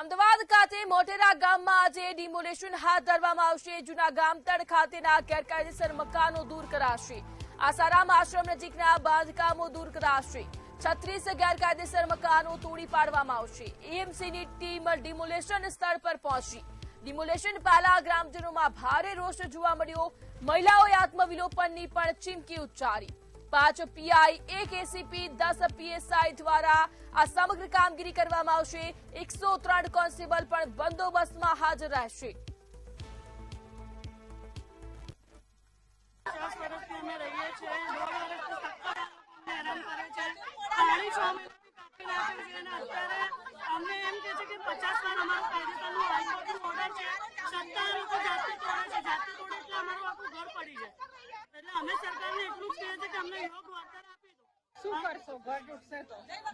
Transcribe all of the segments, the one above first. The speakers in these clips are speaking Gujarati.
અમદાવાદ ખાતે મોટેરા ગામમાં આજે ડિમોલેશન હાથ ધરવામાં આવશે। જૂના ગામતળ ખાતેના ગેરકાયદેસર મકાનો દૂર કરાશે। આસારામ આશ્રમ નજીકના બાંધકામો દૂર કરાશે। 36 ગેરકાયદેસર મકાનો તોડી પાડવામાં આવશે। એએમસીની ટીમ ડિમોલેશન સ્થળ પર પહોંચી। ડિમોલેશન પહેલા ગ્રામજનોમાં ભારે રોષ જોવા મળ્યો। મહિલાઓએ આત્મવિલોપનની પણ ચીમકી ઉચ્ચારી। 5 પીઆઈ, 1 એસીપી, 10 પીએસઆઈ દ્વારા આ સમગ્ર કામગીરી કરવામાં આવશે। 103 કોન્સ્ટેબલ પણ બંદોબસ્તમાં હાજર રહેશે।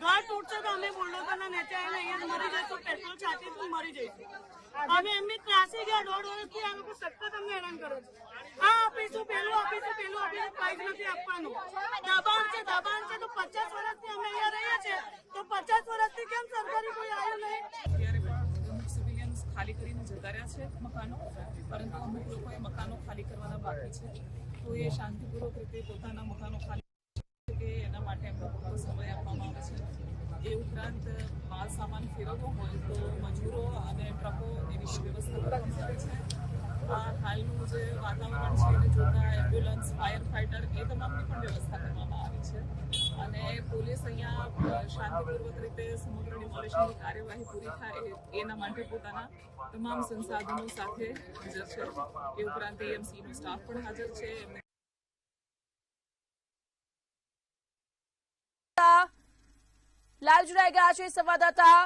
घर तूटसे तो हमें बुलडोजर नीचे आए मरी जाए तो पेट्रोल छाती तो मरी जाए। हमें एमनी ત્રાસી ગયા 1.5 વર્ષથી આ લોકો સતત અમને હેરાન કરે છે। આ આપીશું પેલું કાંઈ નથી આપવાનું। દબાણ છે તો 50 વર્ષથી અમે અહીંયા રહીએ છીએ તો 50 વર્ષથી કેમ સરકારી કોઈ આવ્યું નહીં? સિવિલિયન્સ ખાલી કરીને જતા રહ્યા છે મકાનો, પરંતુ અમુક લોકોએ મકાનો ખાલી કરવાના બાકી છે। તો એ શાંતિપૂર્વક રીતે પોતાના મકાનો ખાલી એના માટે એમને પૂરતો સમય આપવામાં આવે છે। એ ઉપરાંત માલ સામાન ફેરવવો હોય તો મજૂરો અને ટ્રકો એની વ્યવસ્થા કરવામાં આવે છે। આ હાલનું જે વાતાવરણ છે એને જોતા એમ્બ્યુલન્સ, ફાયર ફાઈટર એ તમામની પણ વ્યવસ્થા કરવામાં આવી છે। અને પોલીસ અહીંયા શાંતિપૂર્વક રીતે સમગ્ર ડિમોલેશનની કાર્યવાહી પૂરી થાય એના માટે પોતાના તમામ સંસાધનો સાથે હાજર છે। એ ઉપરાંત એએમસીનો સ્ટાફ પણ હાજર છે। લાઈવ જોડાઈ ગયા છે સંવાદદાતા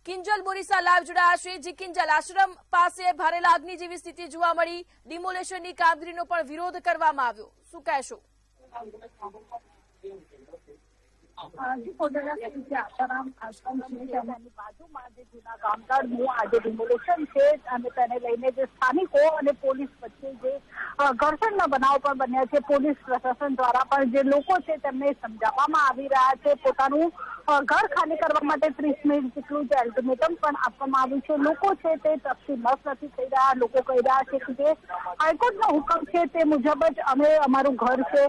કિંજલ બોરીસા લાઈવ જોડાયા છે। જી કિંજલ, આશ્રમ પાસે ભરેલા અગ્નિ જેવી સ્થિતિ જોવા મળી। ડિમોલેશનની કામગીરીનો પણ વિરોધ કરવામાં આવ્યો, શું કહેશો? આસારામ આશ્રમ છે તેની બાજુમાં જે જૂના ગામતળનું આજે ડિમોલેશન છે અને તેને લઈને જે સ્થાનિકો અને પોલીસ વચ્ચે જે ઘર્ષણના બનાવ પણ બન્યા છે। પોલીસ પ્રશાસન દ્વારા પણ જે લોકો છે તેમને સમજાવવામાં આવી રહ્યા છે। પોતાનું ઘર ખાલી કરવા માટે 30 મિનિટ જેટલું જે અલ્ટિમેટમ પણ આપવામાં આવ્યું છે। લોકો છે તે તરફથી બસ નથી થઈ રહ્યા। લોકો કહી રહ્યા છે કે જે હાઈકોર્ટનો હુકમ છે તે મુજબ જ અમે અમારું ઘર છે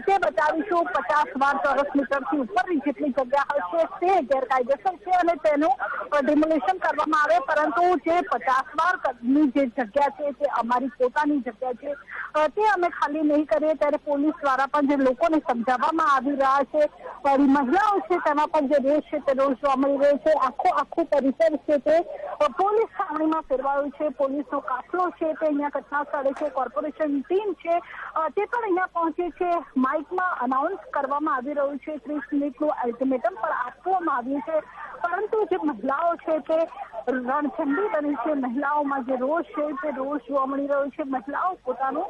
તે બચાવીશું। 50 ચોરસ મીટરથી ઉપરની જેટલી જગ્યા હશે તે ગેરકાયદેસર છે અને તેનું ડિમોલેશન કરવામાં આવે, પરંતુ જે 50 ની જે જગ્યા છે તે અમારી પોતાની જગ્યા છે તે અમે ખાલી નહીં કરીએ। ત્યારે પોલીસ દ્વારા પણ જે લોકોને સમજાવવામાં આવી રહ્યા છે। મહિલાઓ છે તેમાં પણ જે રોષ છે તે રોષ જોવા મળી રહ્યો છે। આખું પરિસર છે તે પોલીસ છાવણીમાં ફેરવાયું છે। પોલીસનો કાફલો છે તે અહીંયા ઘટના સ્થળે છે। કોર્પોરેશન ટીમ છે તે પણ અહીંયા પહોંચી છે। માઇકમાં અનાઉન્સ કરવામાં આવી રહ્યું છે, 30 મિનિટનું અલ્ટિમેટમ પણ આપવામાં આવ્યું છે, પરંતુ જે મહિલાઓ છે તે રણછંડી બની છે। મહિલાઓમાં જે રોષ છે તે રોષ જોવા મળી રહ્યો છે। મહિલાઓ પોતાનું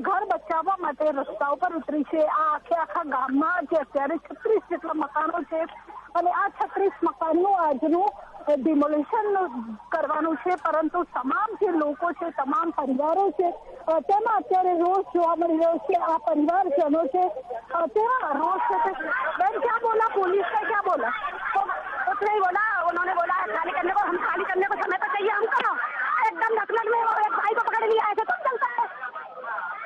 ઘર બચાવવા માટે રસ્તા ઉપર ઉતરી છે। આ આખા ગામમાં જે અત્યારે 36 જેટલા મકાનો છે અને આ 36 મકાનનું આજનું ડિમોલેશન કરવાનું છે, પરંતુ તમામ જે લોકો છે, તમામ પરિવારો છે તેમાં અત્યારે રોષ જોવા મળી રહ્યો છે। આ પરિવારજનો છે તેમાં રોષ છે। બેન क्या बोला पुलिस ने, क्या बोला? कुछ नहीं बोला, उन्होंने बोला खाली करने को, हम खाली करने को समय तो चाहिए हमको। एकदम नकलत में वो एक भाई को पकड़ लिया है, तो चलता है।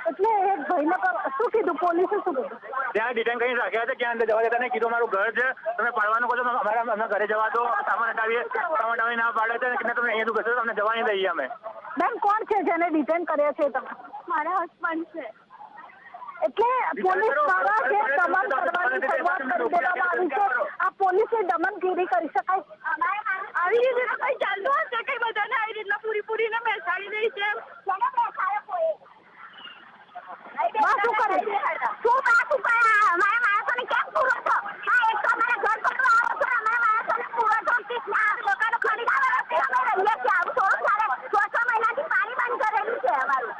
એટલે એક ભાઈને શું કીધું પોલીસે? શું કીધું? ત્યાં ડિટેન કરીને રાખ્યા છે, ક્યાં અંદર જવા દેતા નહીં। કીધું અમારું ઘર છે, તમે પાડવાનું કહો છો, અમે ઘરે જવા દો, સામાન હટાવીએ, સામાન હટાવી ના પાડે છે કે તમે અહીંયા શું કરશો, તમને જવા નહીં દઈએ અમે। બેન કોણ છે જેને ડિટેન કર્યા છે તમે? મારા હસબન્ડ છે। એટલે પોલીસ દ્વારા જે દમન કરવાની શરૂઆત કરી દેવામાં આવી છે, આ પોલીસે દમનગીરી કરી શકાય? આવી રીતે કઈ ચાલતું હશે કઈ બધાને આવી રીતના પૂરીને બેસાડી દઈ છે? શું કરે? શું કયા અમારા માણસોને કેમ પૂરો છો? એક તો અમારા ઘર પર આવો છો, અમારા માણસોને પૂરો છો લોકોનો ખરીદાવા રસ્તે અમે રહીએ છીએ। આવું થોડું ચાલે? 6 મહિનાથી પાણી બંધ કરેલું છે અમારું।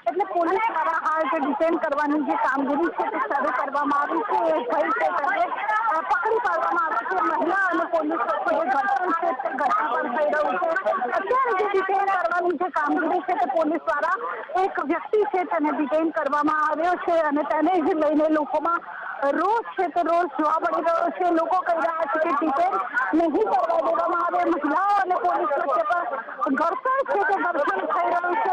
એટલે પોલીસ દ્વારા હાલ જે ડિટેન કરવાની જે કામગીરી છે તે શરૂ કરવામાં આવી છે। એ ભાઈ છે તેને પકડી પાડવામાં આવે છે। મહિલા અને પોલીસ વચ્ચે જે ઘર્ષણ છે તે ઘટના પણ થઈ રહ્યું છે। અત્યારે જે ડિટેન કરવાની જે કામગીરી છે તે પોલીસ દ્વારા એક વ્યક્તિ છે તેને ડિટેન કરવામાં આવ્યો છે અને તેને જ લઈને લોકોમાં રોષ છે તે રોષ જોવા મળી રહ્યો છે। લોકો કહી રહ્યા છે કે ડિટેન નહીં કરવા દેવામાં આવે। મહિલાઓ અને પોલીસ વચ્ચે છે કે ઘર્ષણ થઈ રહ્યું